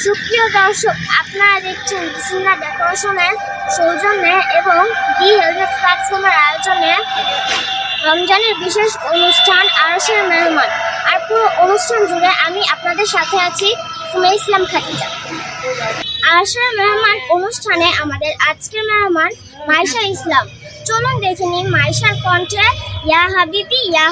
সুপ্রিয় দর্শক, আপনারা দেখছেন বিসমিল্লাহ ডেকোরেশনের সৌজন্যে এবং দি হেলথ প্ল্যাটফর্মের আয়োজনে রমজানের বিশেষ অনুষ্ঠান আরশের মেহমান। আর পুরো অনুষ্ঠান জুড়ে আমি আপনাদের সাথে আছি সুমাইয়া ইসলাম খাদিজা। আরশের মেহমান অনুষ্ঠানে আমাদের আজকের মেহমান মাইশা ইসলাম। চলুন দেখে নিন মাইশার কণ্ঠে ইয়া হাবিবি ইয়া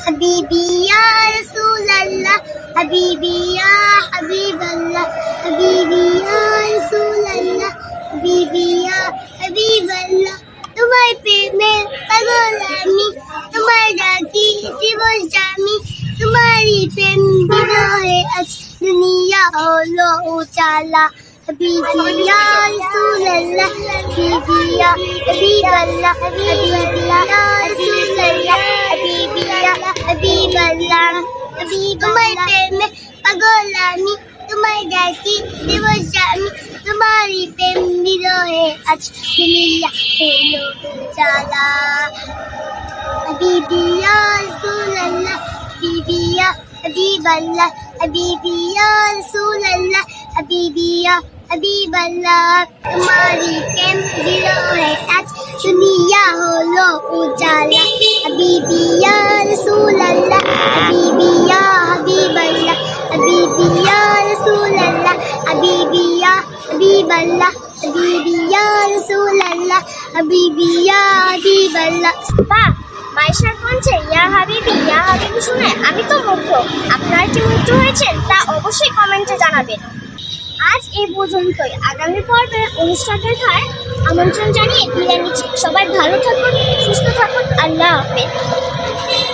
হাবিবি ইয়া রাসূলুল্লাহ, হাবিবি ইয়া হাবিবাল্লাহ, হাবিবি ইয়া রাসূলুল্লাহ, হাবিবি ইয়া হাবিবাল্লাহ। তোমার প্রেমে পাগল আমি, তোমার ডাকি দিবস জামি, তোমারই প্রেম বিরহে আজ দুনিয়া হলো উজালা। হাবিবি ইয়া রাসূলুল্লাহ, হাবিবি ইয়া হাবিবাল্লাহ, হাবিবি ইয়া রাসূলুল্লাহ, হাবিবি ইয়া হাবিবাল্লাহ। তোমার প্রেমে পাগল আমি, তোমার ডাকি দিবস জামি, তোমারই প্রেম বিরহে আজ দুনিয়া হলো উজালা। হাবিবি ইয়া রাসূলুল্লাহ, হাবিবি ইয়া হাবিবাল্লাহ, হাবিবি ইয়া রাসূলুল্লাহ, হাবিবি ইয়া হাবিবাল্লাহ। তোমারই প্রেম বিরহে আজ দুনিয়া হলো উজালা। হাবিবি ইয়া রাসূলুল্লাহ, হাবিবি ইয়া হাবিবাল্লাহ, হাবিবি ইয়া রাসূলুল্লাহ, হাবিবি ইয়া হাবিবাল্লাহ, হাবিবি ইয়া রাসূলুল্লাহ, হাবিবি ইয়া হাবিবাল্লাহ। বাহ, মাইশার কণ্ঠে ইয়া হাবিবি ইয়া হাবিবি শুনে আমি তো মুগ্ধ। আপনারা কি মুগ্ধ হয়েছেন তা অবশ্যই কমেন্টে জানাবেন। আজ এই পর্যন্তই। আগামী পর্বের অনুষ্ঠান দেখার আমন্ত্রণ জানিয়ে বিদায় নিচ্ছি। সবাই ভালো থাকুন, সুস্থ থাকুন। আল্লাহ হাফেজ।